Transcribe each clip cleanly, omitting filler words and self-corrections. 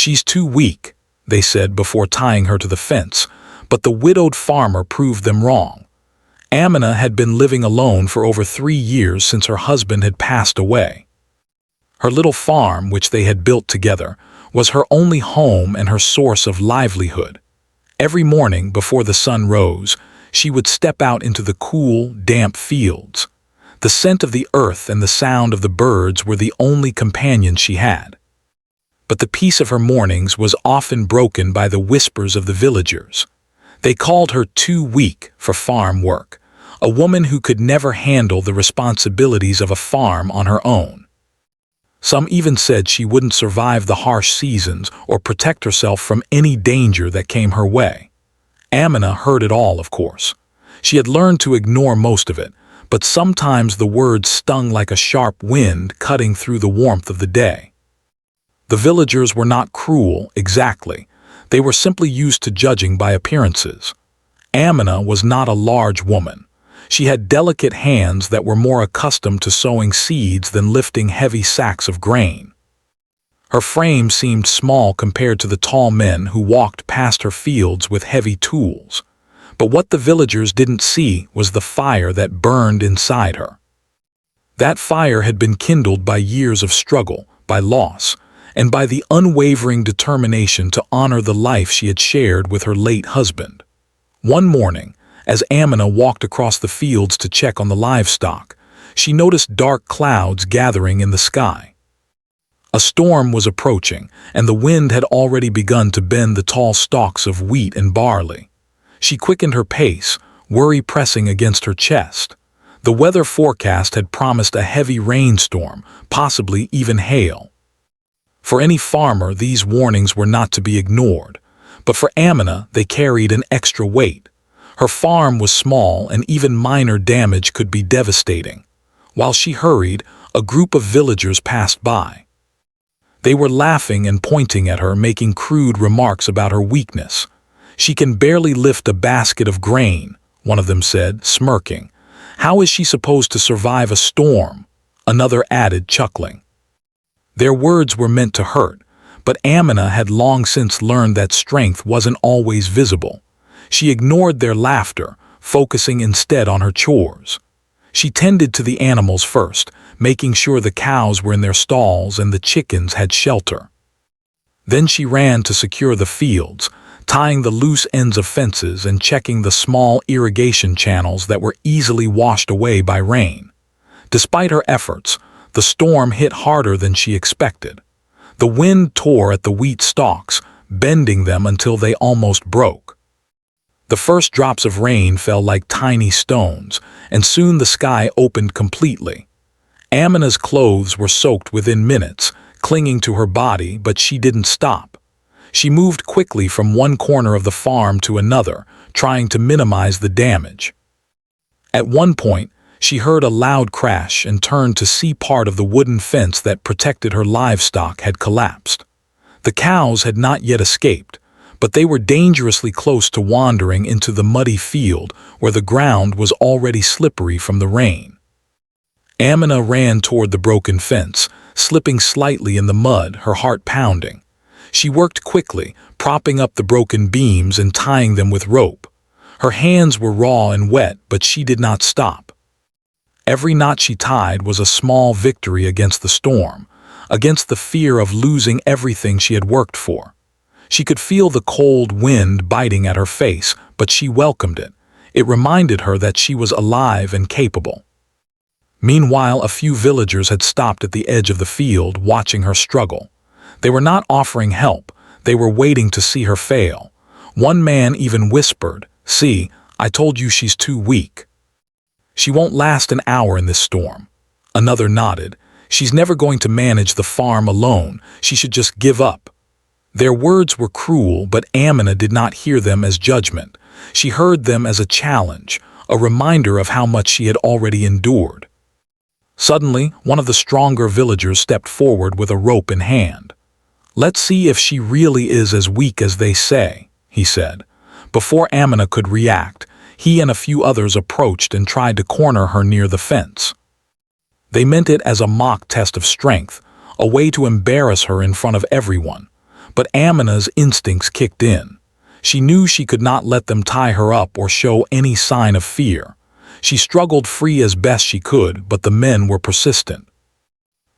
"She's too weak," they said before tying her to the fence, but the widowed farmer proved them wrong. Amina had been living alone for over 3 years since her husband had passed away. Her little farm, which they had built together, was her only home and her source of livelihood. Every morning before the sun rose, she would step out into the cool, damp fields. The scent of the earth and the sound of the birds were the only companions she had. But the peace of her mornings was often broken by the whispers of the villagers. They called her too weak for farm work, a woman who could never handle the responsibilities of a farm on her own. Some even said she wouldn't survive the harsh seasons or protect herself from any danger that came her way. Amina heard it all, of course. She had learned to ignore most of it, but sometimes the words stung like a sharp wind cutting through the warmth of the day. The villagers were not cruel, exactly. They were simply used to judging by appearances. Amina was not a large woman. She had delicate hands that were more accustomed to sowing seeds than lifting heavy sacks of grain. Her frame seemed small compared to the tall men who walked past her fields with heavy tools. But what the villagers didn't see was the fire that burned inside her. That fire had been kindled by years of struggle, by loss, and by the unwavering determination to honor the life she had shared with her late husband. One morning, as Amina walked across the fields to check on the livestock, she noticed dark clouds gathering in the sky. A storm was approaching, and the wind had already begun to bend the tall stalks of wheat and barley. She quickened her pace, worry pressing against her chest. The weather forecast had promised a heavy rainstorm, possibly even hail. For any farmer, these warnings were not to be ignored, but for Amina, they carried an extra weight. Her farm was small, and even minor damage could be devastating. While she hurried, a group of villagers passed by. They were laughing and pointing at her, making crude remarks about her weakness. "She can barely lift a basket of grain," one of them said, smirking. "How is she supposed to survive a storm?" Another added, chuckling. Their words were meant to hurt, but Amina had long since learned that strength wasn't always visible. She ignored their laughter, focusing instead on her chores. She tended to the animals first, making sure the cows were in their stalls and the chickens had shelter. Then she ran to secure the fields, tying the loose ends of fences and checking the small irrigation channels that were easily washed away by rain. Despite her efforts, the storm hit harder than she expected. The wind tore at the wheat stalks, bending them until they almost broke. The first drops of rain fell like tiny stones, and soon the sky opened completely. Amina's clothes were soaked within minutes, clinging to her body, but she didn't stop. She moved quickly from one corner of the farm to another, trying to minimize the damage. At one point, she heard a loud crash and turned to see part of the wooden fence that protected her livestock had collapsed. The cows had not yet escaped, but they were dangerously close to wandering into the muddy field where the ground was already slippery from the rain. Amina ran toward the broken fence, slipping slightly in the mud, her heart pounding. She worked quickly, propping up the broken beams and tying them with rope. Her hands were raw and wet, but she did not stop. Every knot she tied was a small victory against the storm, against the fear of losing everything she had worked for. She could feel the cold wind biting at her face, but she welcomed it. It reminded her that she was alive and capable. Meanwhile, a few villagers had stopped at the edge of the field, watching her struggle. They were not offering help, they were waiting to see her fail. One man even whispered, "See, I told you she's too weak. She won't last an hour in this storm." Another nodded, "She's never going to manage the farm alone, she should just give up." Their words were cruel, but Amina did not hear them as judgment. She heard them as a challenge, a reminder of how much she had already endured. Suddenly, one of the stronger villagers stepped forward with a rope in hand. "Let's see if she really is as weak as they say," he said. Before Amina could react, he and a few others approached and tried to corner her near the fence. They meant it as a mock test of strength, a way to embarrass her in front of everyone. But Amina's instincts kicked in. She knew she could not let them tie her up or show any sign of fear. She struggled free as best she could, but the men were persistent.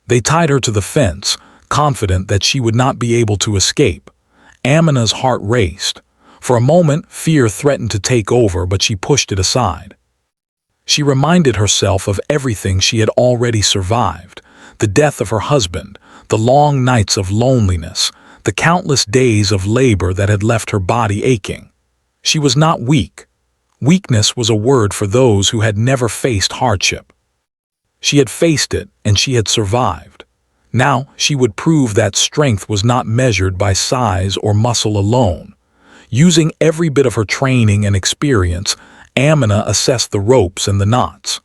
They tied her to the fence, confident that she would not be able to escape. Amina's heart raced. For a moment, fear threatened to take over, but she pushed it aside. She reminded herself of everything she had already survived: the death of her husband, the long nights of loneliness, the countless days of labor that had left her body aching. She was not weak. Weakness was a word for those who had never faced hardship. She had faced it, and she had survived. Now she would prove that strength was not measured by size or muscle alone. Using every bit of her training and experience, Amina assessed the ropes and the knots.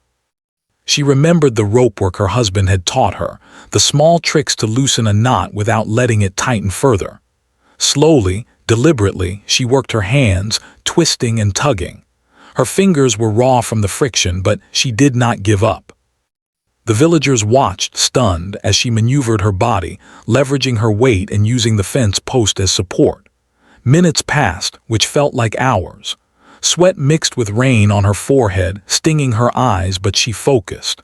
She remembered the rope work her husband had taught her, the small tricks to loosen a knot without letting it tighten further. Slowly, deliberately, she worked her hands, twisting and tugging. Her fingers were raw from the friction, but she did not give up. The villagers watched, stunned, as she maneuvered her body, leveraging her weight and using the fence post as support. Minutes passed, which felt like hours. Sweat mixed with rain on her forehead, stinging her eyes, but she focused.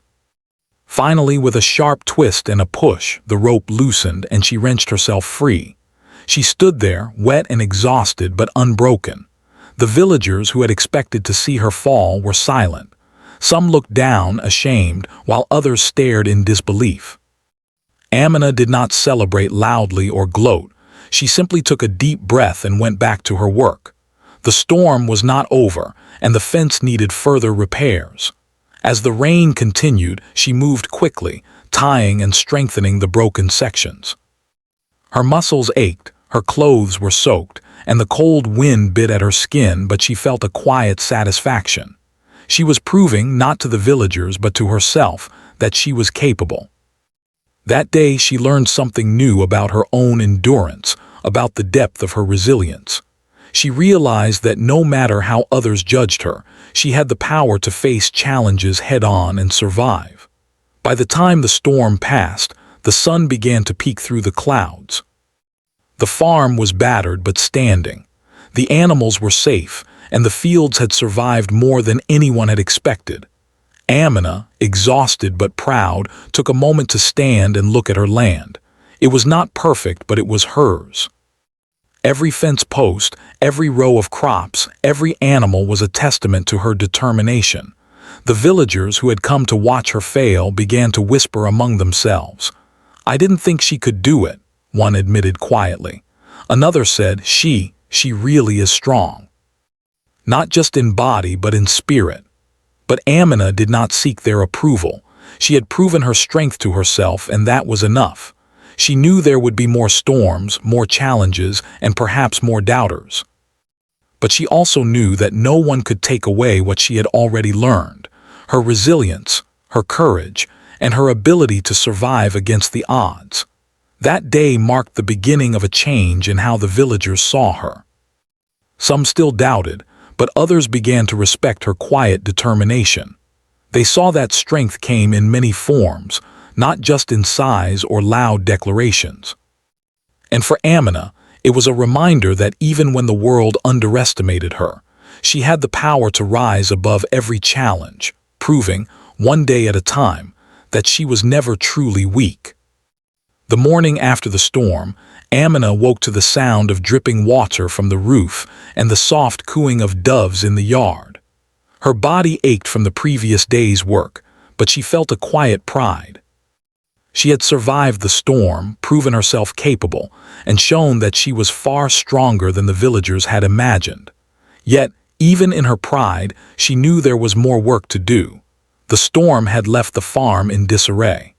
Finally, with a sharp twist and a push, the rope loosened and she wrenched herself free. She stood there, wet and exhausted but unbroken. The villagers who had expected to see her fall were silent. Some looked down, ashamed, while others stared in disbelief. Amina did not celebrate loudly or gloat. She simply took a deep breath and went back to her work. The storm was not over, and the fence needed further repairs. As the rain continued, she moved quickly, tying and strengthening the broken sections. Her muscles ached, her clothes were soaked, and the cold wind bit at her skin, but she felt a quiet satisfaction. She was proving, not to the villagers but to herself, that she was capable. That day she learned something new about her own endurance, about the depth of her resilience. She realized that no matter how others judged her, she had the power to face challenges head-on and survive. By the time the storm passed, the sun began to peek through the clouds. The farm was battered but standing. The animals were safe, and the fields had survived more than anyone had expected. Amina, exhausted but proud, took a moment to stand and look at her land. It was not perfect, but it was hers. Every fence post, every row of crops, every animal was a testament to her determination. The villagers who had come to watch her fail began to whisper among themselves. "I didn't think she could do it," one admitted quietly. Another said, she really is strong. Not just in body, but in spirit. But Amina did not seek their approval. She had proven her strength to herself, and that was enough. She knew there would be more storms, more challenges, and perhaps more doubters. But she also knew that no one could take away what she had already learned: her resilience, her courage, and her ability to survive against the odds. That day marked the beginning of a change in how the villagers saw her. Some still doubted, but others began to respect her quiet determination. They saw that strength came in many forms, not just in size or loud declarations. And for Amina, it was a reminder that even when the world underestimated her, she had the power to rise above every challenge, proving, one day at a time, that she was never truly weak. The morning after the storm, Amina woke to the sound of dripping water from the roof and the soft cooing of doves in the yard. Her body ached from the previous day's work, but she felt a quiet pride. She had survived the storm, proven herself capable, and shown that she was far stronger than the villagers had imagined. Yet, even in her pride, she knew there was more work to do. The storm had left the farm in disarray.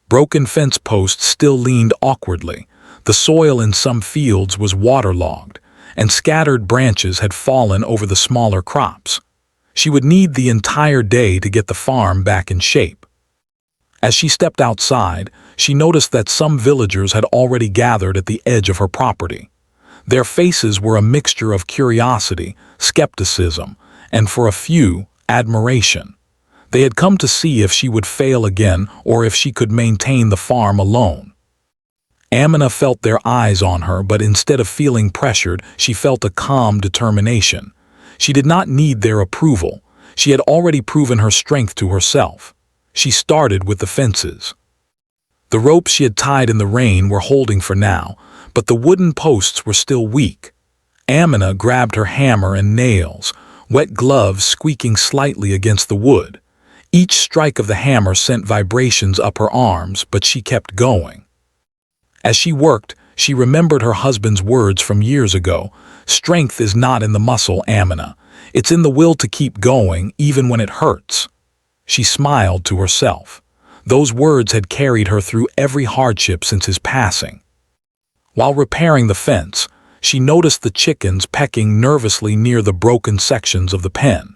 Broken fence posts still leaned awkwardly, the soil in some fields was waterlogged, and scattered branches had fallen over the smaller crops. She would need the entire day to get the farm back in shape. As she stepped outside, she noticed that some villagers had already gathered at the edge of her property. Their faces were a mixture of curiosity, skepticism, and for a few, admiration. They had come to see if she would fail again or if she could maintain the farm alone. Amina felt their eyes on her, but instead of feeling pressured, she felt a calm determination. She did not need their approval. She had already proven her strength to herself. She started with the fences. The ropes she had tied in the rain were holding for now, but the wooden posts were still weak. Amina grabbed her hammer and nails, wet gloves squeaking slightly against the wood. Each strike of the hammer sent vibrations up her arms, but she kept going. As she worked, she remembered her husband's words from years ago. Strength is not in the muscle, Amina. It's in the will to keep going, even when it hurts. She smiled to herself. Those words had carried her through every hardship since his passing. While repairing the fence, she noticed the chickens pecking nervously near the broken sections of the pen.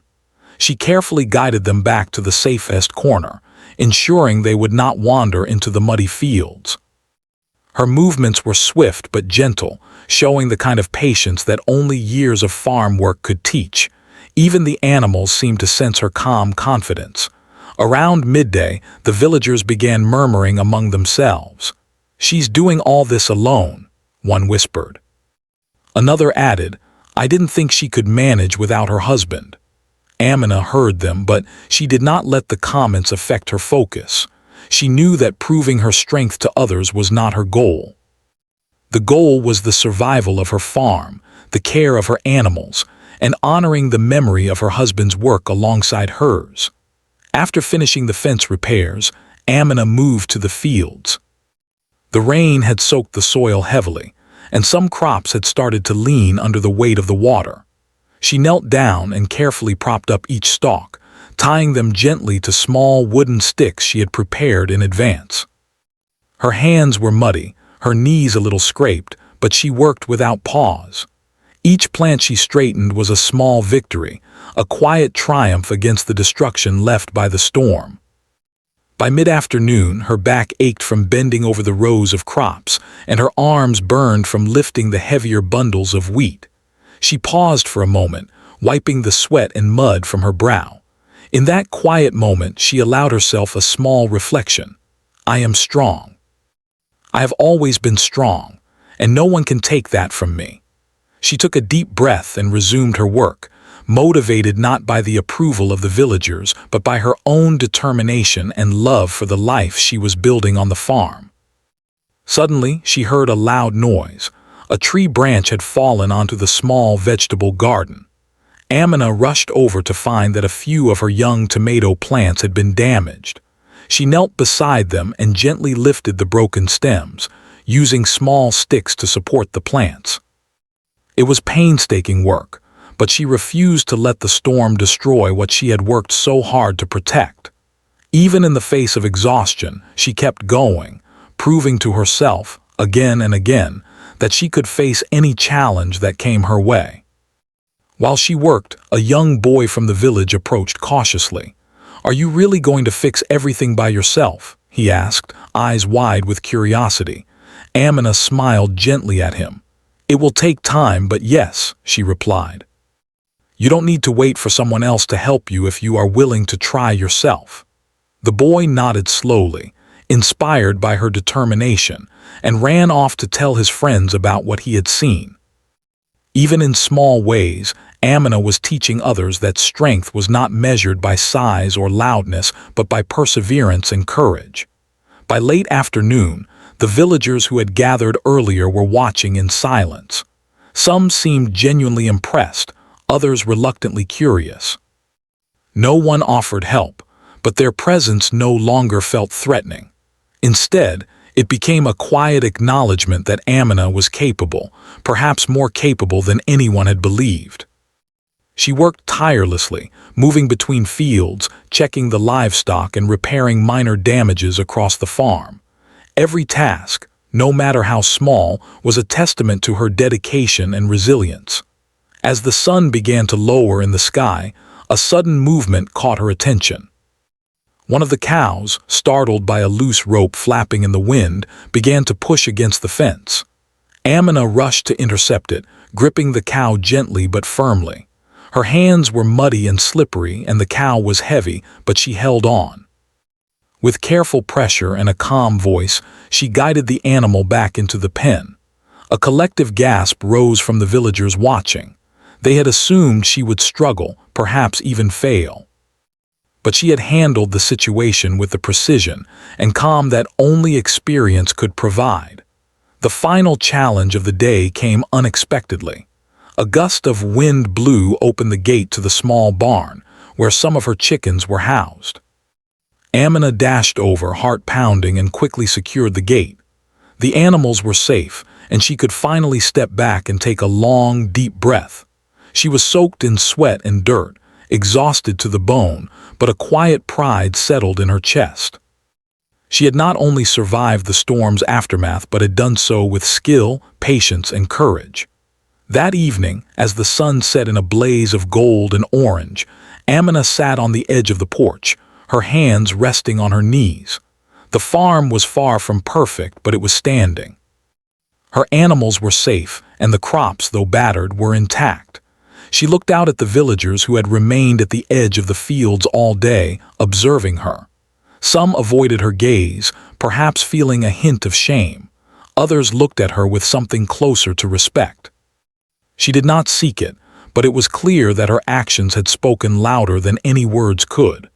She carefully guided them back to the safest corner, ensuring they would not wander into the muddy fields. Her movements were swift but gentle, showing the kind of patience that only years of farm work could teach. Even the animals seemed to sense her calm confidence. Around midday, the villagers began murmuring among themselves. "She's doing all this alone," one whispered. Another added, "I didn't think she could manage without her husband." Amina heard them, but she did not let the comments affect her focus. She knew that proving her strength to others was not her goal. The goal was the survival of her farm, the care of her animals, and honoring the memory of her husband's work alongside hers. After finishing the fence repairs, Amina moved to the fields. The rain had soaked the soil heavily, and some crops had started to lean under the weight of the water. She knelt down and carefully propped up each stalk, tying them gently to small wooden sticks she had prepared in advance. Her hands were muddy, her knees a little scraped, but she worked without pause. Each plant she straightened was a small victory, a quiet triumph against the destruction left by the storm. By mid-afternoon, her back ached from bending over the rows of crops, and her arms burned from lifting the heavier bundles of wheat. She paused for a moment, wiping the sweat and mud from her brow. In that quiet moment, she allowed herself a small reflection. "I am strong. I have always been strong, and no one can take that from me." She took a deep breath and resumed her work, motivated not by the approval of the villagers, but by her own determination and love for the life she was building on the farm. Suddenly, she heard a loud noise. A tree branch had fallen onto the small vegetable garden. Amina rushed over to find that a few of her young tomato plants had been damaged. She knelt beside them and gently lifted the broken stems, using small sticks to support the plants. It was painstaking work, but she refused to let the storm destroy what she had worked so hard to protect. Even in the face of exhaustion, she kept going, proving to herself, again and again, that she could face any challenge that came her way. While she worked, a young boy from the village approached cautiously. "Are you really going to fix everything by yourself?" he asked, eyes wide with curiosity. Amina smiled gently at him. "It will take time, but yes," she replied. "You don't need to wait for someone else to help you if you are willing to try yourself." The boy nodded slowly, inspired by her determination, and ran off to tell his friends about what he had seen. Even in small ways, Amina was teaching others that strength was not measured by size or loudness, but by perseverance and courage. By late afternoon, the villagers who had gathered earlier were watching in silence. Some seemed genuinely impressed, others reluctantly curious. No one offered help, but their presence no longer felt threatening. Instead, it became a quiet acknowledgement that Amina was capable, perhaps more capable than anyone had believed. She worked tirelessly, moving between fields, checking the livestock and repairing minor damages across the farm. Every task, no matter how small, was a testament to her dedication and resilience. As the sun began to lower in the sky, a sudden movement caught her attention. One of the cows, startled by a loose rope flapping in the wind, began to push against the fence. Amina rushed to intercept it, gripping the cow gently but firmly. Her hands were muddy and slippery, and the cow was heavy, but she held on. With careful pressure and a calm voice, she guided the animal back into the pen. A collective gasp rose from the villagers watching. They had assumed she would struggle, perhaps even fail. But she had handled the situation with the precision and calm that only experience could provide. The final challenge of the day came unexpectedly. A gust of wind blew open the gate to the small barn, where some of her chickens were housed. Amina dashed over, heart pounding, and quickly secured the gate. The animals were safe, and she could finally step back and take a long, deep breath. She was soaked in sweat and dirt, exhausted to the bone, but a quiet pride settled in her chest. She had not only survived the storm's aftermath, but had done so with skill, patience, and courage. That evening, as the sun set in a blaze of gold and orange, Amina sat on the edge of the porch, her hands resting on her knees. The farm was far from perfect, but it was standing. Her animals were safe, and the crops, though battered, were intact. She looked out at the villagers who had remained at the edge of the fields all day, observing her. Some avoided her gaze, perhaps feeling a hint of shame. Others looked at her with something closer to respect. She did not seek it, but it was clear that her actions had spoken louder than any words could.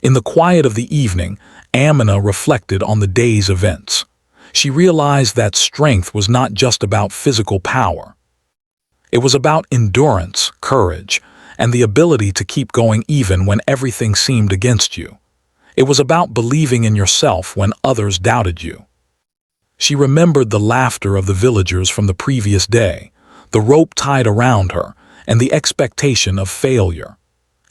In the quiet of the evening, Amina reflected on the day's events. She realized that strength was not just about physical power. It was about endurance, courage, and the ability to keep going even when everything seemed against you. It was about believing in yourself when others doubted you. She remembered the laughter of the villagers from the previous day, the rope tied around her, and the expectation of failure.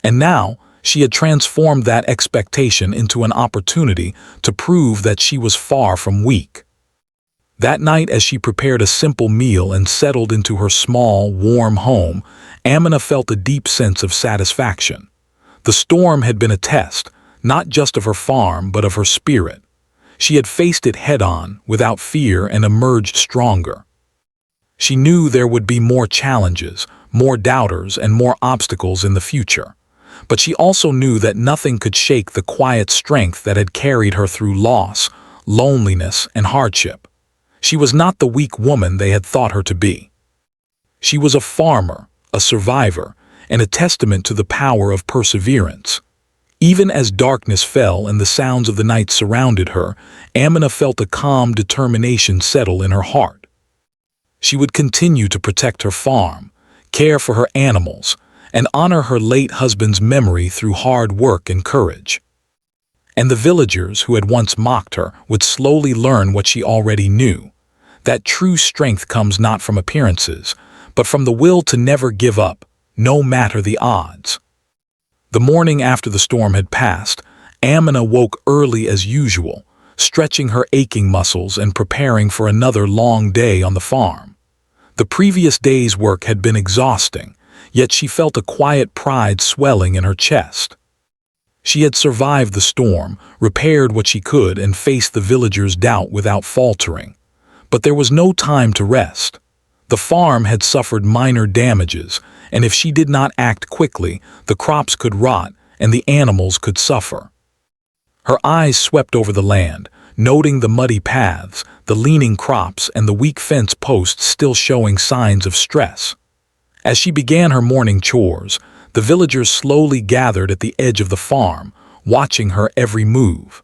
And now, she had transformed that expectation into an opportunity to prove that she was far from weak. That night, as she prepared a simple meal and settled into her small, warm home, Amina felt a deep sense of satisfaction. The storm had been a test, not just of her farm, but of her spirit. She had faced it head-on, without fear, and emerged stronger. She knew there would be more challenges, more doubters, and more obstacles in the future. But she also knew that nothing could shake the quiet strength that had carried her through loss, loneliness, and hardship. She was not the weak woman they had thought her to be. She was a farmer, a survivor, and a testament to the power of perseverance. Even as darkness fell and the sounds of the night surrounded her, Amina felt a calm determination settle in her heart. She would continue to protect her farm, care for her animals, and honor her late husband's memory through hard work and courage. And the villagers who had once mocked her would slowly learn what she already knew, that true strength comes not from appearances, but from the will to never give up, no matter the odds. The morning after the storm had passed, Amina woke early as usual, stretching her aching muscles and preparing for another long day on the farm. The previous day's work had been exhausting, yet she felt a quiet pride swelling in her chest. She had survived the storm, repaired what she could, and faced the villagers' doubt without faltering. But there was no time to rest. The farm had suffered minor damages, and if she did not act quickly, the crops could rot and the animals could suffer. Her eyes swept over the land, noting the muddy paths, the leaning crops, and the weak fence posts still showing signs of stress. As she began her morning chores, the villagers slowly gathered at the edge of the farm, watching her every move.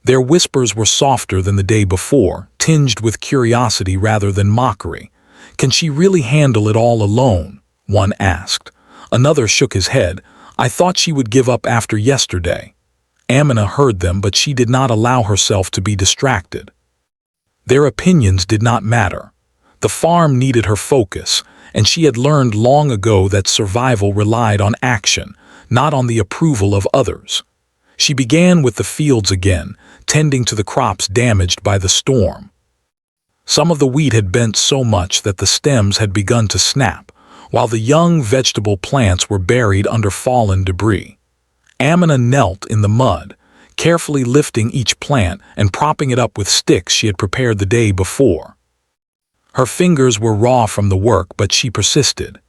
Their whispers were softer than the day before, tinged with curiosity rather than mockery. "Can she really handle it all alone?" one asked. Another shook his head. "I thought she would give up after yesterday." Amina heard them, but she did not allow herself to be distracted. Their opinions did not matter. The farm needed her focus, and she had learned long ago that survival relied on action, not on the approval of others. She began with the fields again, tending to the crops damaged by the storm. Some of the wheat had bent so much that the stems had begun to snap, while the young vegetable plants were buried under fallen debris. Amina knelt in the mud, carefully lifting each plant and propping it up with sticks she had prepared the day before. Her fingers were raw from the work, but she persisted.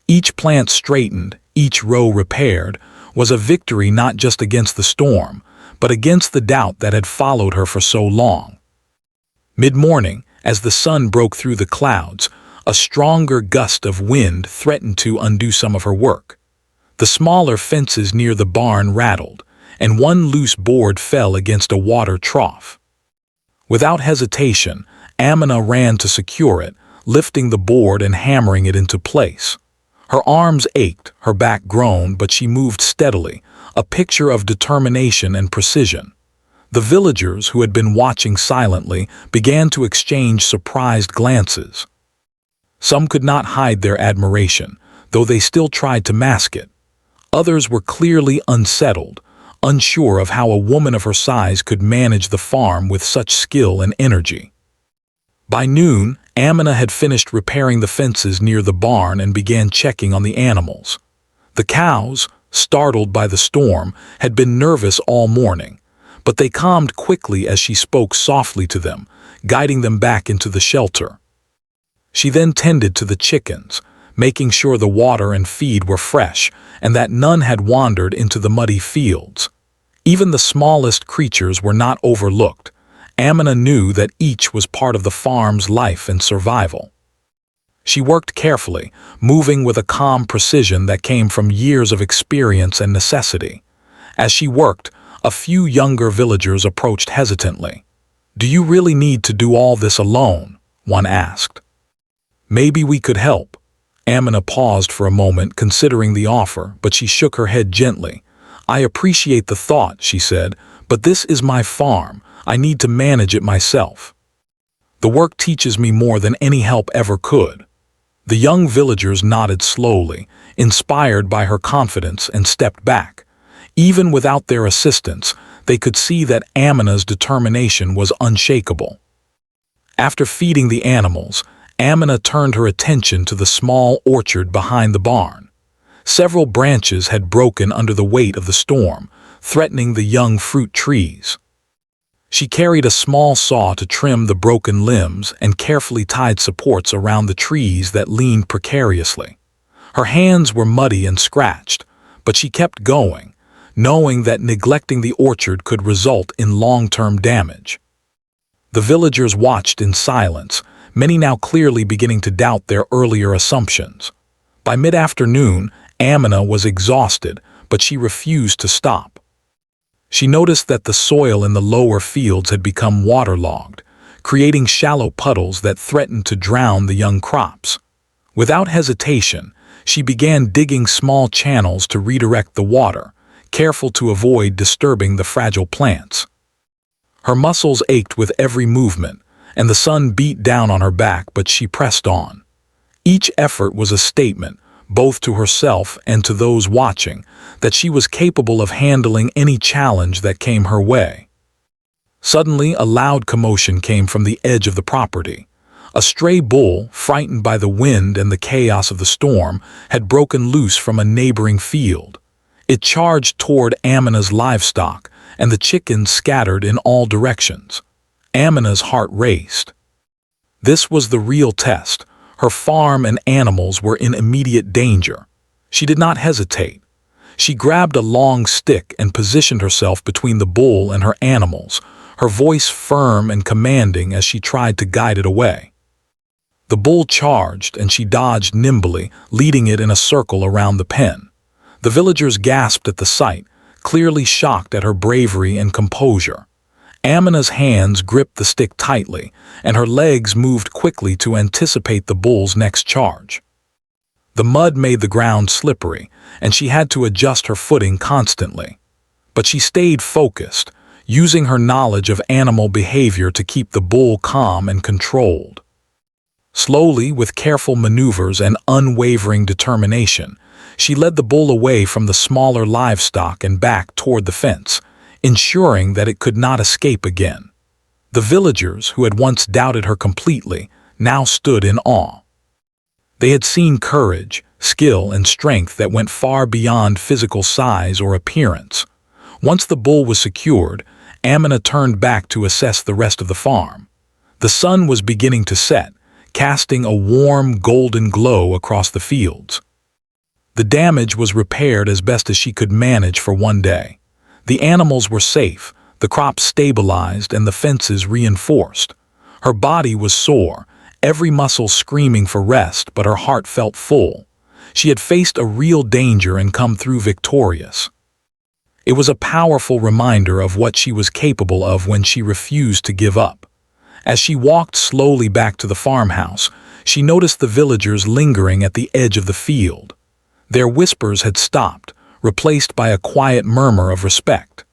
Each plant straightened, each row repaired, was a victory not just against the storm, but against the doubt that had followed her for so long. Mid-morning, as the sun broke through the clouds, a stronger gust of wind threatened to undo some of her work. The smaller fences near the barn rattled, and one loose board fell against a water trough. Without hesitation, Amina ran to secure it, lifting the board and hammering it into place. Her arms ached, her back groaned, but she moved steadily, a picture of determination and precision. The villagers, who had been watching silently, began to exchange surprised glances. Some could not hide their admiration, though they still tried to mask it. Others were clearly unsettled, unsure of how a woman of her size could manage the farm with such skill and energy. By noon, Amina had finished repairing the fences near the barn and began checking on the animals. The cows, startled by the storm, had been nervous all morning, but they calmed quickly as she spoke softly to them, guiding them back into the shelter. She then tended to the chickens, making sure the water and feed were fresh and that none had wandered into the muddy fields. Even the smallest creatures were not overlooked. Amina knew that each was part of the farm's life and survival. She worked carefully, moving with a calm precision that came from years of experience and necessity. As she worked, a few younger villagers approached hesitantly. "Do you really need to do all this alone?" one asked. "Maybe we could help." Amina paused for a moment, considering the offer, but she shook her head gently. "I appreciate the thought," she said, "but this is my farm. I need to manage it myself. The work teaches me more than any help ever could." The young villagers nodded slowly, inspired by her confidence, and stepped back. Even without their assistance, they could see that Amina's determination was unshakable. After feeding the animals, Amina turned her attention to the small orchard behind the barn. Several branches had broken under the weight of the storm, threatening the young fruit trees. She carried a small saw to trim the broken limbs and carefully tied supports around the trees that leaned precariously. Her hands were muddy and scratched, but she kept going, knowing that neglecting the orchard could result in long-term damage. The villagers watched in silence, many now clearly beginning to doubt their earlier assumptions. By mid-afternoon, Amina was exhausted, but she refused to stop. She noticed that the soil in the lower fields had become waterlogged, creating shallow puddles that threatened to drown the young crops. Without hesitation, she began digging small channels to redirect the water, careful to avoid disturbing the fragile plants. Her muscles ached with every movement, and the sun beat down on her back, but she pressed on. Each effort was a statement, both to herself and to those watching, that she was capable of handling any challenge that came her way. Suddenly, a loud commotion came from the edge of the property. A stray bull, frightened by the wind and the chaos of the storm, had broken loose from a neighboring field. It charged toward Amina's livestock, and the chickens scattered in all directions. Amina's heart raced. This was the real test. Her farm and animals were in immediate danger. She did not hesitate. She grabbed a long stick and positioned herself between the bull and her animals, her voice firm and commanding as she tried to guide it away. The bull charged, and she dodged nimbly, leading it in a circle around the pen. The villagers gasped at the sight, clearly shocked at her bravery and composure. Amina's hands gripped the stick tightly, and her legs moved quickly to anticipate the bull's next charge. The mud made the ground slippery, and she had to adjust her footing constantly. But she stayed focused, using her knowledge of animal behavior to keep the bull calm and controlled. Slowly, with careful maneuvers and unwavering determination, she led the bull away from the smaller livestock and back toward the fence, ensuring that it could not escape again. The villagers, who had once doubted her completely, now stood in awe. They had seen courage, skill, and strength that went far beyond physical size or appearance. Once the bull was secured, Amina turned back to assess the rest of the farm. The sun was beginning to set, casting a warm, golden glow across the fields. The damage was repaired as best as she could manage for one day. The animals were safe, the crops stabilized, and the fences reinforced. Her body was sore, every muscle screaming for rest, but her heart felt full. She had faced a real danger and come through victorious. It was a powerful reminder of what she was capable of when she refused to give up. As she walked slowly back to the farmhouse, she noticed the villagers lingering at the edge of the field. Their whispers had stopped, replaced by a quiet murmur of respect.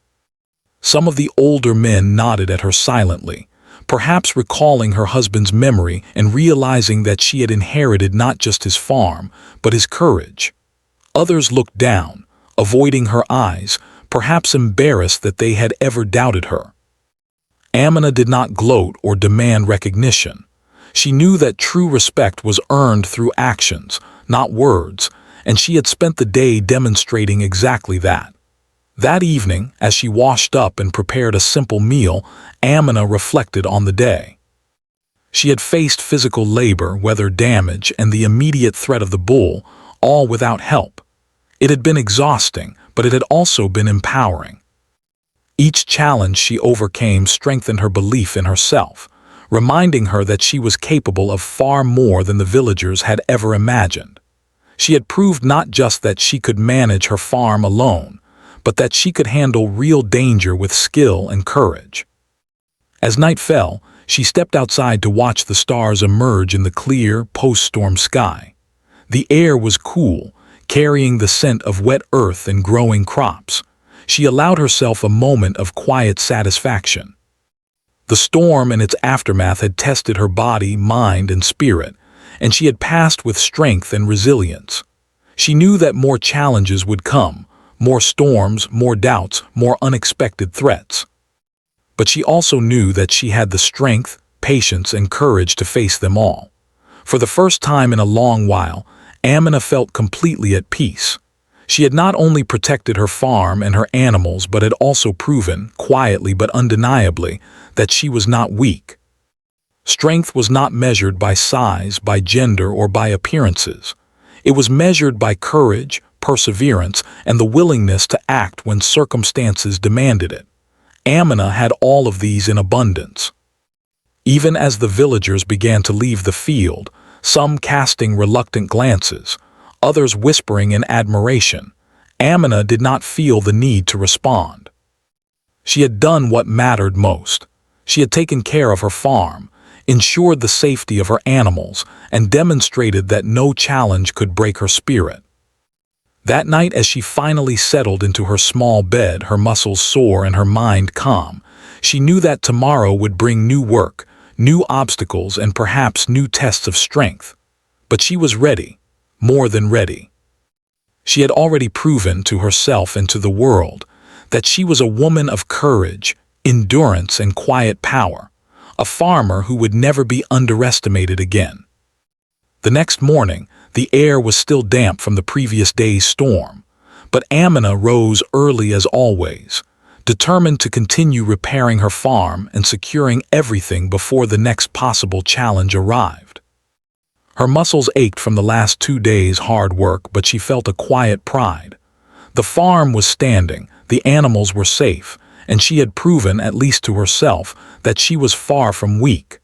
Some of the older men nodded at her silently, perhaps recalling her husband's memory and realizing that she had inherited not just his farm, but his courage. Others looked down, avoiding her eyes, perhaps embarrassed that they had ever doubted her. Amina did not gloat or demand recognition. She knew that true respect was earned through actions, not words, and she had spent the day demonstrating exactly that. That evening, as she washed up and prepared a simple meal, Amina reflected on the day. She had faced physical labor, weather damage, and the immediate threat of the bull, all without help. It had been exhausting, but it had also been empowering. Each challenge she overcame strengthened her belief in herself, reminding her that she was capable of far more than the villagers had ever imagined. She had proved not just that she could manage her farm alone, but that she could handle real danger with skill and courage. As night fell, she stepped outside to watch the stars emerge in the clear, post-storm sky. The air was cool, carrying the scent of wet earth and growing crops. She allowed herself a moment of quiet satisfaction. The storm and its aftermath had tested her body, mind, and spirit, and she had passed with strength and resilience. She knew that more challenges would come, more storms, more doubts, more unexpected threats. But she also knew that she had the strength, patience, and courage to face them all. For the first time in a long while, Amina felt completely at peace. She had not only protected her farm and her animals, but had also proven, quietly but undeniably, that she was not weak. Strength was not measured by size, by gender, or by appearances. It was measured by courage, perseverance, and the willingness to act when circumstances demanded it. Amina had all of these in abundance. Even as the villagers began to leave the field, some casting reluctant glances, others whispering in admiration, Amina did not feel the need to respond. She had done what mattered most. She had taken care of her farm, ensured the safety of her animals, and demonstrated that no challenge could break her spirit. That night, as she finally settled into her small bed, her muscles sore and her mind calm, she knew that tomorrow would bring new work, new obstacles, and perhaps new tests of strength. But she was ready, more than ready. She had already proven to herself and to the world that she was a woman of courage, endurance, and quiet power, a farmer who would never be underestimated again. The next morning, the air was still damp from the previous day's storm, but Amina rose early as always, determined to continue repairing her farm and securing everything before the next possible challenge arrived. Her muscles ached from the last 2 days' hard work, but she felt a quiet pride. The farm was standing, the animals were safe, and she had proven, at least to herself, that she was far from weak.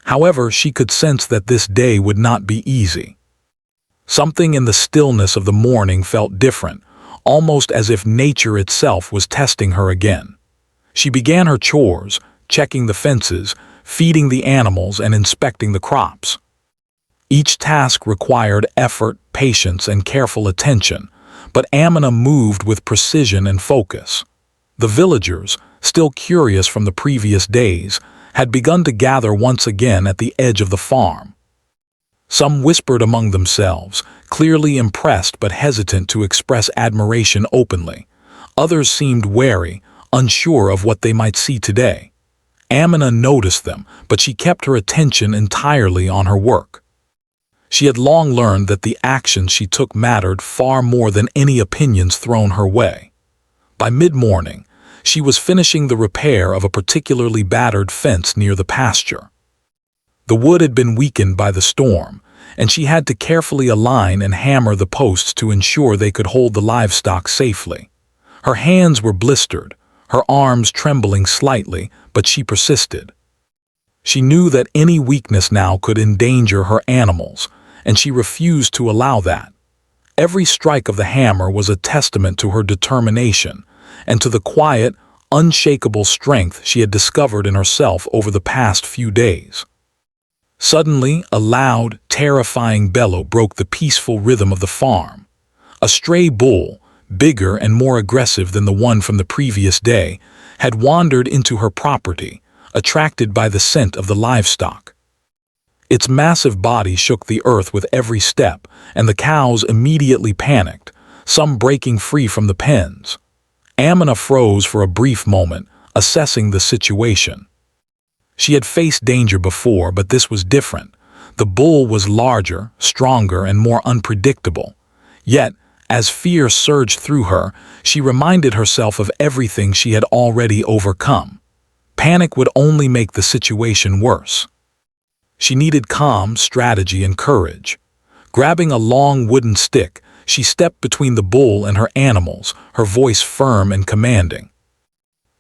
However, she could sense that this day would not be easy. Something in the stillness of the morning felt different, almost as if nature itself was testing her again. She began her chores, checking the fences, feeding the animals, and inspecting the crops. Each task required effort, patience, and careful attention, but Amina moved with precision and focus. The villagers, still curious from the previous days, had begun to gather once again at the edge of the farm. Some whispered among themselves, clearly impressed but hesitant to express admiration openly. Others seemed wary, unsure of what they might see today. Amina noticed them, but she kept her attention entirely on her work. She had long learned that the actions she took mattered far more than any opinions thrown her way. By mid-morning, she was finishing the repair of a particularly battered fence near the pasture. The wood had been weakened by the storm, and she had to carefully align and hammer the posts to ensure they could hold the livestock safely. Her hands were blistered, her arms trembling slightly, but she persisted. She knew that any weakness now could endanger her animals, and she refused to allow that. Every strike of the hammer was a testament to her determination and to the quiet, unshakable strength she had discovered in herself over the past few days. Suddenly, a loud, terrifying bellow broke the peaceful rhythm of the farm. A stray bull, bigger and more aggressive than the one from the previous day, had wandered into her property, attracted by the scent of the livestock. Its massive body shook the earth with every step, and the cows immediately panicked, some breaking free from the pens. Amina froze for a brief moment, assessing the situation. She had faced danger before, but this was different. The bull was larger, stronger, and more unpredictable. Yet, as fear surged through her, she reminded herself of everything she had already overcome. Panic would only make the situation worse. She needed calm, strategy, and courage. Grabbing a long wooden stick, she stepped between the bull and her animals, her voice firm and commanding.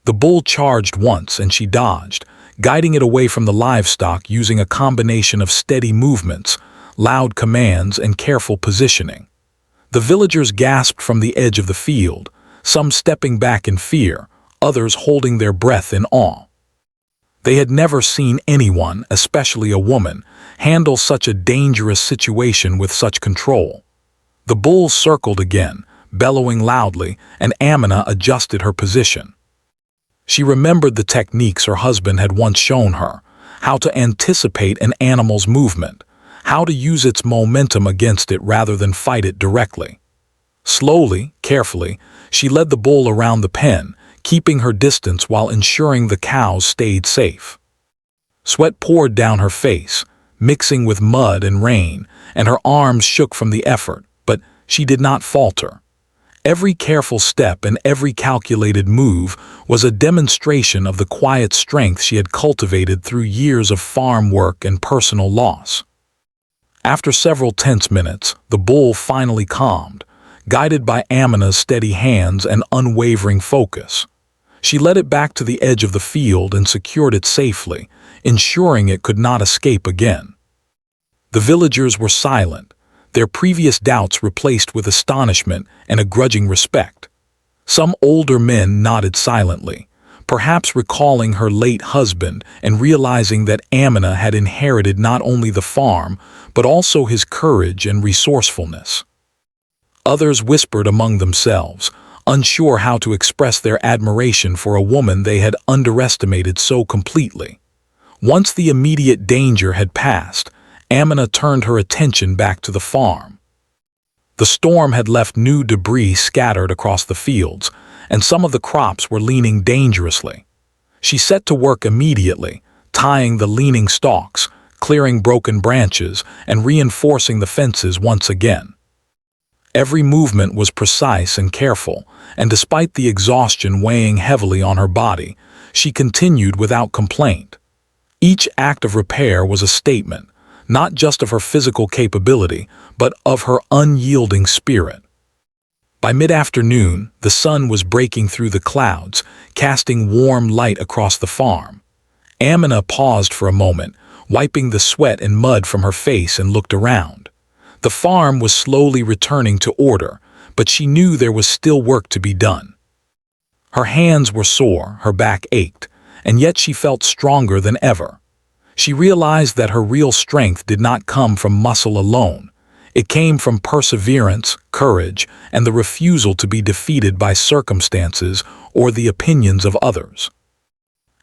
The bull charged once and she dodged, guiding it away from the livestock using a combination of steady movements, loud commands, and careful positioning. The villagers gasped from the edge of the field, some stepping back in fear, others holding their breath in awe. They had never seen anyone, especially a woman, handle such a dangerous situation with such control. The bull circled again, bellowing loudly, and Amina adjusted her position. She remembered the techniques her husband had once shown her, how to anticipate an animal's movement, how to use its momentum against it rather than fight it directly. Slowly, carefully, she led the bull around the pen, keeping her distance while ensuring the cows stayed safe. Sweat poured down her face, mixing with mud and rain, and her arms shook from the effort, but she did not falter. Every careful step and every calculated move was a demonstration of the quiet strength she had cultivated through years of farm work and personal loss. After several tense minutes, the bull finally calmed, guided by Amina's steady hands and unwavering focus. She led it back to the edge of the field and secured it safely, ensuring it could not escape again. The villagers were silent, their previous doubts replaced with astonishment and a grudging respect. Some older men nodded silently, perhaps recalling her late husband and realizing that Amina had inherited not only the farm, but also his courage and resourcefulness. Others whispered among themselves, unsure how to express their admiration for a woman they had underestimated so completely. Once the immediate danger had passed, Amina turned her attention back to the farm. The storm had left new debris scattered across the fields, and some of the crops were leaning dangerously. She set to work immediately, tying the leaning stalks, clearing broken branches, and reinforcing the fences once again. Every movement was precise and careful, and despite the exhaustion weighing heavily on her body, she continued without complaint. Each act of repair was a statement, not just of her physical capability, but of her unyielding spirit. By mid-afternoon, the sun was breaking through the clouds, casting warm light across the farm. Amina paused for a moment, wiping the sweat and mud from her face, and looked around. The farm was slowly returning to order, but she knew there was still work to be done. Her hands were sore, her back ached, and yet she felt stronger than ever. She realized that her real strength did not come from muscle alone. It came from perseverance, courage, and the refusal to be defeated by circumstances or the opinions of others.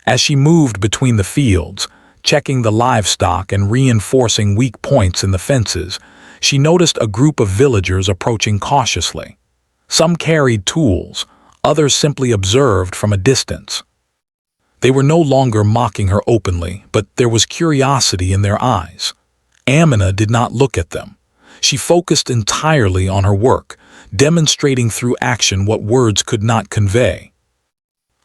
As she moved between the fields, checking the livestock and reinforcing weak points in the fences, she noticed a group of villagers approaching cautiously. Some carried tools, others simply observed from a distance. They were no longer mocking her openly, but there was curiosity in their eyes. Amina did not look at them. She focused entirely on her work, demonstrating through action what words could not convey.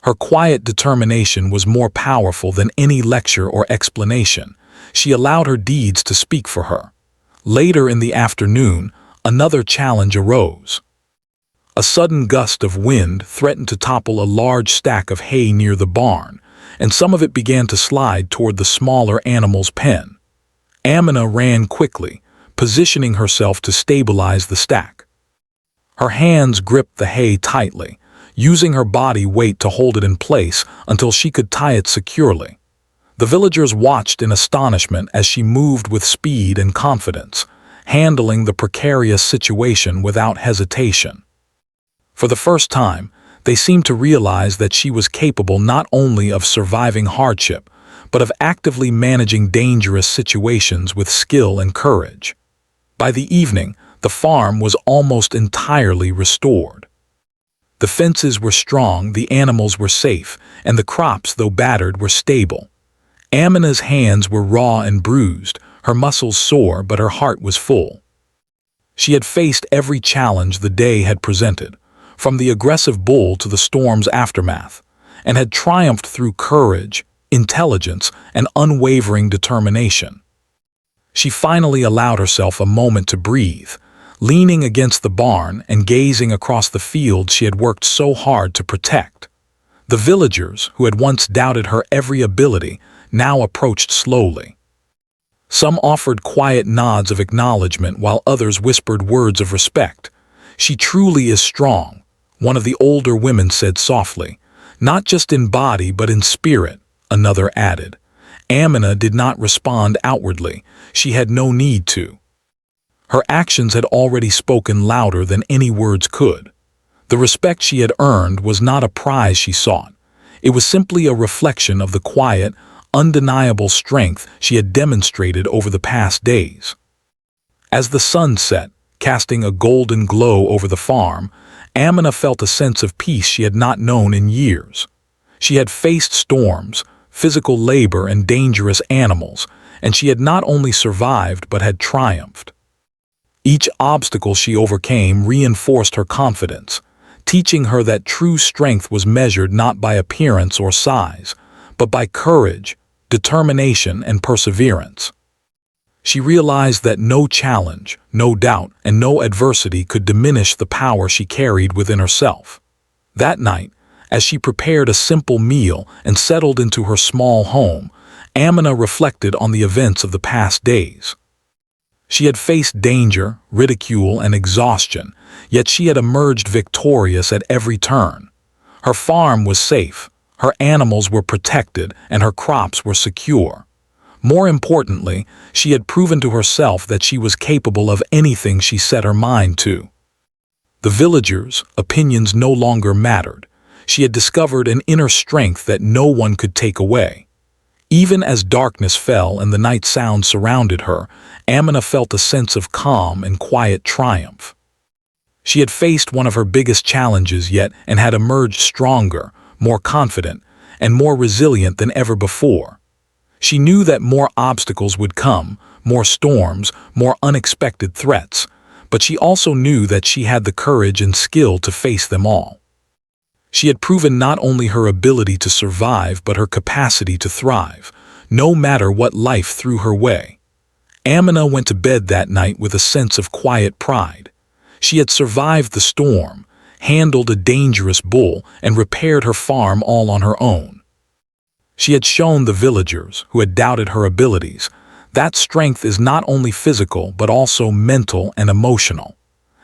Her quiet determination was more powerful than any lecture or explanation. She allowed her deeds to speak for her. Later in the afternoon, another challenge arose. A sudden gust of wind threatened to topple a large stack of hay near the barn, and some of it began to slide toward the smaller animal's pen. Amina ran quickly, positioning herself to stabilize the stack. Her hands gripped the hay tightly, using her body weight to hold it in place until she could tie it securely. The villagers watched in astonishment as she moved with speed and confidence, handling the precarious situation without hesitation. For the first time, they seemed to realize that she was capable not only of surviving hardship, but of actively managing dangerous situations with skill and courage. By the evening, the farm was almost entirely restored. The fences were strong, the animals were safe, and the crops, though battered, were stable. Amina's hands were raw and bruised, her muscles sore, but her heart was full. She had faced every challenge the day had presented, from the aggressive bull to the storm's aftermath, and had triumphed through courage, intelligence, and unwavering determination. She finally allowed herself a moment to breathe, leaning against the barn and gazing across the field she had worked so hard to protect. The villagers, who had once doubted her every ability, now approached slowly. Some offered quiet nods of acknowledgement while others whispered words of respect. "She truly is strong," one of the older women said softly. "Not just in body but in spirit," another added. Amina did not respond outwardly. She had no need to. Her actions had already spoken louder than any words could. The respect she had earned was not a prize she sought. It was simply a reflection of the quiet, undeniable strength she had demonstrated over the past days. As the sun set, casting a golden glow over the farm, Amina felt a sense of peace she had not known in years. She had faced storms, physical labor, and dangerous animals, and she had not only survived but had triumphed. Each obstacle she overcame reinforced her confidence, teaching her that true strength was measured not by appearance or size, but by courage, determination, and perseverance. She realized that no challenge, no doubt, and no adversity could diminish the power she carried within herself. That night, as she prepared a simple meal and settled into her small home, Amina reflected on the events of the past days. She had faced danger, ridicule, and exhaustion, yet she had emerged victorious at every turn. Her farm was safe, her animals were protected, and her crops were secure. More importantly, she had proven to herself that she was capable of anything she set her mind to. The villagers' opinions no longer mattered. She had discovered an inner strength that no one could take away. Even as darkness fell and the night sound surrounded her, Amina felt a sense of calm and quiet triumph. She had faced one of her biggest challenges yet and had emerged stronger, more confident, and more resilient than ever before. She knew that more obstacles would come, more storms, more unexpected threats, but she also knew that she had the courage and skill to face them all. She had proven not only her ability to survive but her capacity to thrive, no matter what life threw her way. Amina went to bed that night with a sense of quiet pride. She had survived the storm, handled a dangerous bull, and repaired her farm all on her own. She had shown the villagers, who had doubted her abilities, that strength is not only physical but also mental and emotional.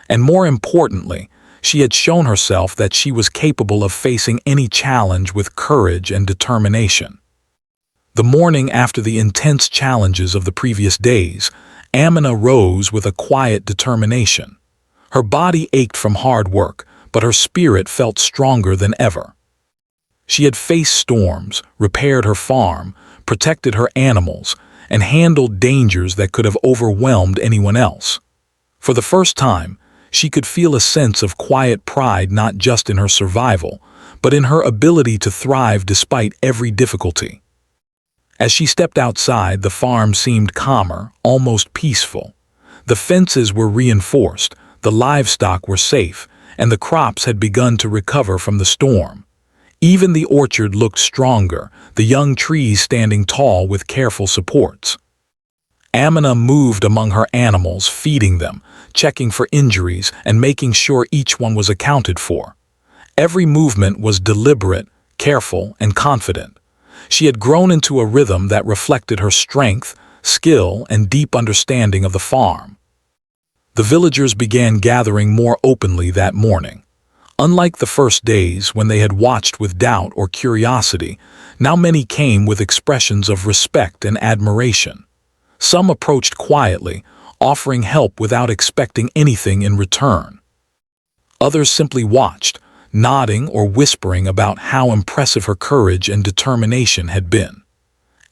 And more importantly, she had shown herself that she was capable of facing any challenge with courage and determination. The morning after the intense challenges of the previous days, Amina rose with a quiet determination. Her body ached from hard work, but her spirit felt stronger than ever. She had faced storms, repaired her farm, protected her animals, and handled dangers that could have overwhelmed anyone else. For the first time, she could feel a sense of quiet pride not just in her survival, but in her ability to thrive despite every difficulty. As she stepped outside, the farm seemed calmer, almost peaceful. The fences were reinforced, the livestock were safe, and the crops had begun to recover from the storm. Even the orchard looked stronger, the young trees standing tall with careful supports. Amina moved among her animals, feeding them, checking for injuries, and making sure each one was accounted for. Every movement was deliberate, careful, and confident. She had grown into a rhythm that reflected her strength, skill, and deep understanding of the farm. The villagers began gathering more openly that morning. Unlike the first days when they had watched with doubt or curiosity, now many came with expressions of respect and admiration. Some approached quietly, offering help without expecting anything in return. Others simply watched, nodding or whispering about how impressive her courage and determination had been.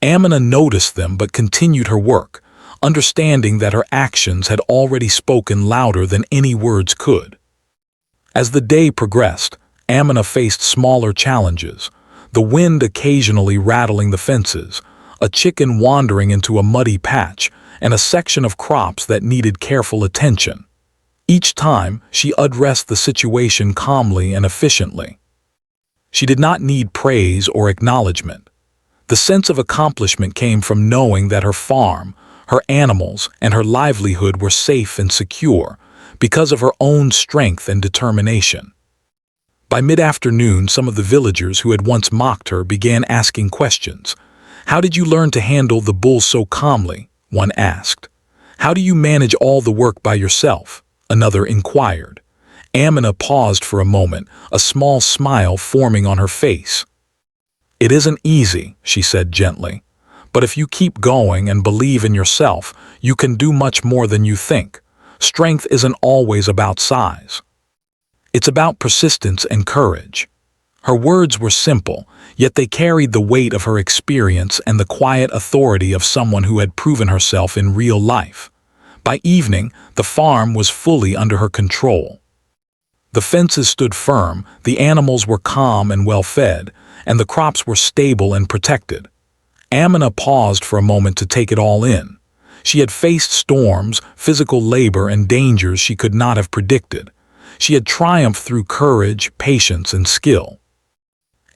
Amina noticed them but continued her work, understanding that her actions had already spoken louder than any words could. As the day progressed, Amina faced smaller challenges, the wind occasionally rattling the fences, a chicken wandering into a muddy patch, and a section of crops that needed careful attention. Each time, she addressed the situation calmly and efficiently. She did not need praise or acknowledgement. The sense of accomplishment came from knowing that her farm, her animals, and her livelihood were safe and secure because of her own strength and determination. By mid-afternoon, some of the villagers who had once mocked her began asking questions. "How did you learn to handle the bull so calmly?" one asked. "How do you manage all the work by yourself?" another inquired. Amina paused for a moment, a small smile forming on her face. "It isn't easy," she said gently, "but if you keep going and believe in yourself, you can do much more than you think. Strength isn't always about size. It's about persistence and courage." Her words were simple, yet they carried the weight of her experience and the quiet authority of someone who had proven herself in real life. By evening, the farm was fully under her control. The fences stood firm, the animals were calm and well-fed, and the crops were stable and protected. Amina paused for a moment to take it all in. She had faced storms, physical labor, and dangers she could not have predicted. She had triumphed through courage, patience, and skill.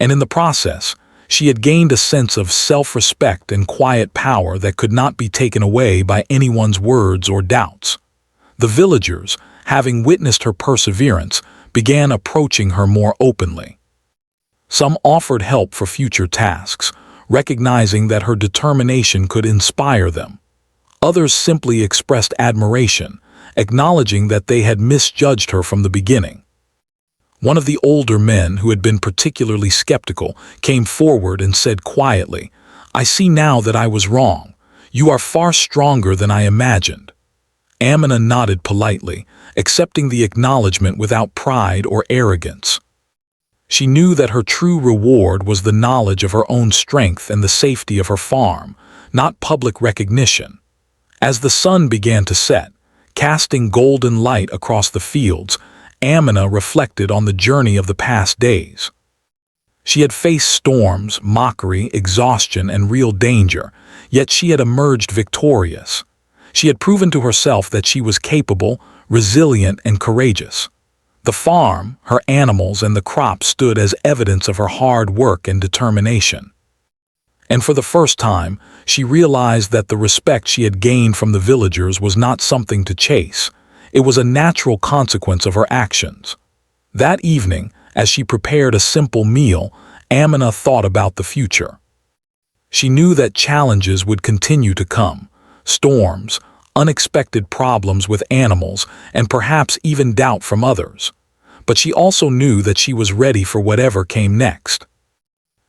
And in the process, she had gained a sense of self-respect and quiet power that could not be taken away by anyone's words or doubts. The villagers, having witnessed her perseverance, began approaching her more openly. Some offered help for future tasks, recognizing that her determination could inspire them. Others simply expressed admiration, acknowledging that they had misjudged her from the beginning. One of the older men, who had been particularly skeptical, came forward and said quietly, "I see now that I was wrong. You are far stronger than I imagined." Amina nodded politely, accepting the acknowledgement without pride or arrogance. She knew that her true reward was the knowledge of her own strength and the safety of her farm, not public recognition. As the sun began to set, casting golden light across the fields, Amina reflected on the journey of the past days. She had faced storms, mockery, exhaustion, and real danger, yet she had emerged victorious. She had proven to herself that she was capable, resilient, and courageous. The farm, her animals, and the crops stood as evidence of her hard work and determination. And for the first time, she realized that the respect she had gained from the villagers was not something to chase. It was a natural consequence of her actions. That evening, as she prepared a simple meal, Amina thought about the future. She knew that challenges would continue to come, storms, unexpected problems with animals, and perhaps even doubt from others. But she also knew that she was ready for whatever came next.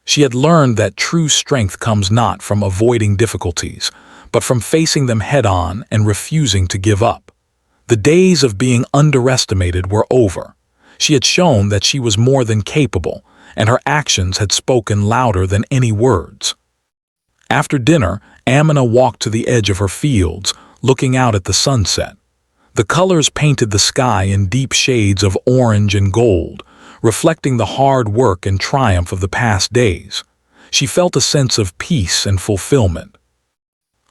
She had learned that true strength comes not from avoiding difficulties, but from facing them head-on and refusing to give up. The days of being underestimated were over. She had shown that she was more than capable, and her actions had spoken louder than any words. After dinner, Amina walked to the edge of her fields, looking out at the sunset. The colors painted the sky in deep shades of orange and gold, reflecting the hard work and triumph of the past days. She felt a sense of peace and fulfillment.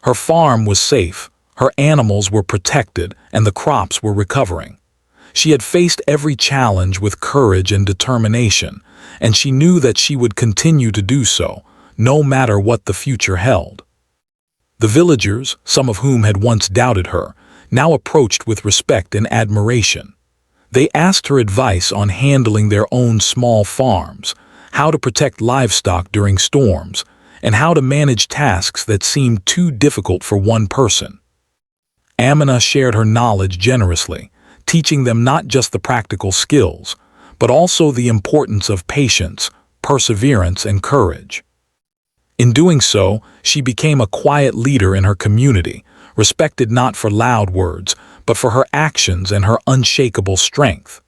Her farm was safe, her animals were protected, and the crops were recovering. She had faced every challenge with courage and determination, and she knew that she would continue to do so, no matter what the future held. The villagers, some of whom had once doubted her, now approached with respect and admiration. They asked her advice on handling their own small farms, how to protect livestock during storms, and how to manage tasks that seemed too difficult for one person. Amina shared her knowledge generously, teaching them not just the practical skills, but also the importance of patience, perseverance, and courage. In doing so, she became a quiet leader in her community, respected not for loud words, but for her actions and her unshakable strength.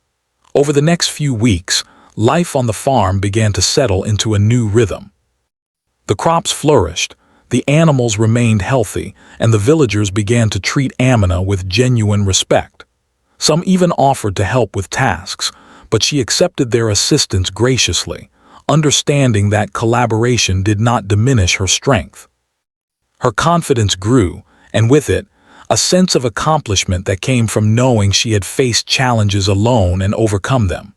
Over the next few weeks, life on the farm began to settle into a new rhythm. The crops flourished, the animals remained healthy, and the villagers began to treat Amina with genuine respect. Some even offered to help with tasks, but she accepted their assistance graciously, understanding that collaboration did not diminish her strength. Her confidence grew, and with it, a sense of accomplishment that came from knowing she had faced challenges alone and overcome them.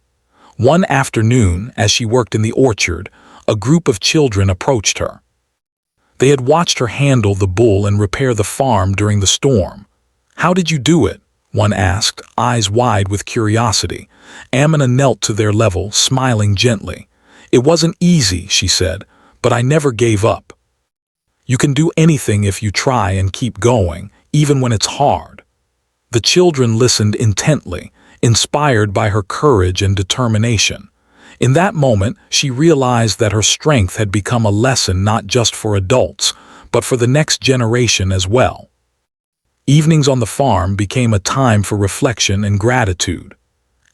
One afternoon, as she worked in the orchard, a group of children approached her. They had watched her handle the bull and repair the farm during the storm. "How did you do it?" one asked, eyes wide with curiosity. Amina knelt to their level, smiling gently. "It wasn't easy," she said, "but I never gave up. You can do anything if you try and keep going, even when it's hard." The children listened intently, inspired by her courage and determination. In that moment, she realized that her strength had become a lesson not just for adults, but for the next generation as well. Evenings on the farm became a time for reflection and gratitude.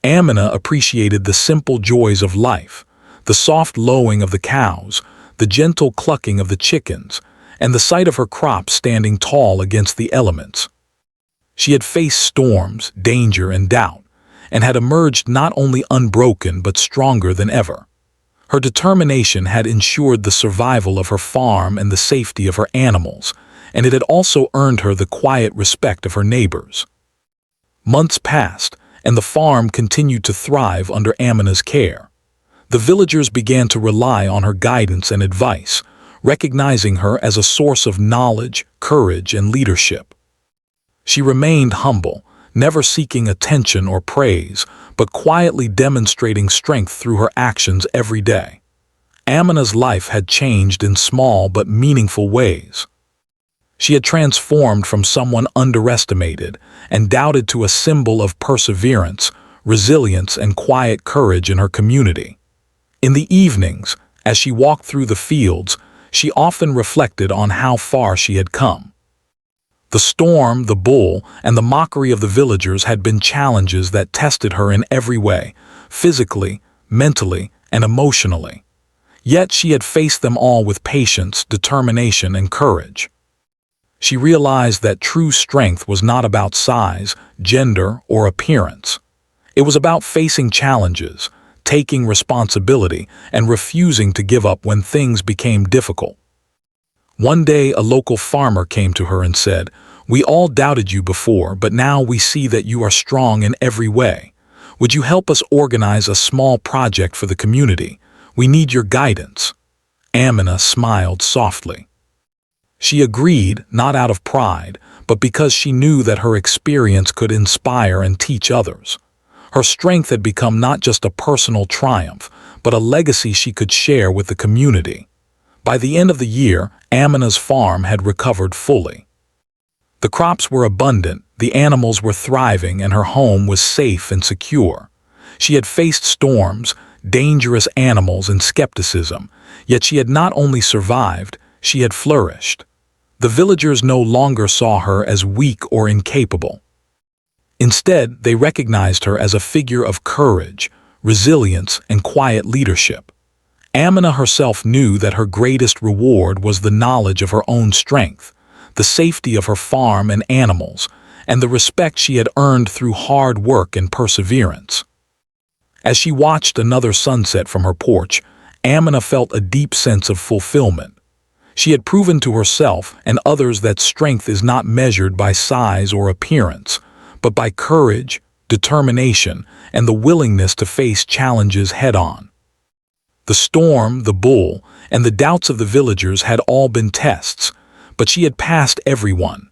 Amina appreciated the simple joys of life, the soft lowing of the cows, the gentle clucking of the chickens, and the sight of her crops standing tall against the elements. She had faced storms, danger, and doubt, and had emerged not only unbroken but stronger than ever. Her determination had ensured the survival of her farm and the safety of her animals, and it had also earned her the quiet respect of her neighbors. Months passed, and the farm continued to thrive under Amina's care. The villagers began to rely on her guidance and advice, recognizing her as a source of knowledge, courage, and leadership. She remained humble, never seeking attention or praise, but quietly demonstrating strength through her actions every day. Amina's life had changed in small but meaningful ways. She had transformed from someone underestimated and doubted to a symbol of perseverance, resilience, and quiet courage in her community. In the evenings, as she walked through the fields, she often reflected on how far she had come. The storm, the bull, and the mockery of the villagers had been challenges that tested her in every way, physically, mentally, and emotionally. Yet she had faced them all with patience, determination, and courage. She realized that true strength was not about size, gender, or appearance. It was about facing challenges, taking responsibility, and refusing to give up when things became difficult. One day, a local farmer came to her and said, "We all doubted you before, but now we see that you are strong in every way. Would you help us organize a small project for the community? We need your guidance." Amina smiled softly. She agreed, not out of pride, but because she knew that her experience could inspire and teach others. Her strength had become not just a personal triumph, but a legacy she could share with the community. By the end of the year, Amina's farm had recovered fully. The crops were abundant, the animals were thriving, and her home was safe and secure. She had faced storms, dangerous animals, and skepticism, yet she had not only survived, she had flourished. The villagers no longer saw her as weak or incapable. Instead, they recognized her as a figure of courage, resilience, and quiet leadership. Amina herself knew that her greatest reward was the knowledge of her own strength, the safety of her farm and animals, and the respect she had earned through hard work and perseverance. As she watched another sunset from her porch, Amina felt a deep sense of fulfillment. She had proven to herself and others that strength is not measured by size or appearance, but by courage, determination, and the willingness to face challenges head-on. The storm, the bull, and the doubts of the villagers had all been tests, but she had passed everyone.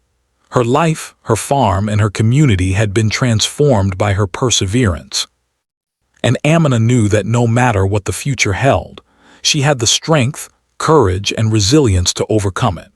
Her life, her farm, and her community had been transformed by her perseverance. And Amina knew that no matter what the future held, she had the strength, courage, and resilience to overcome it.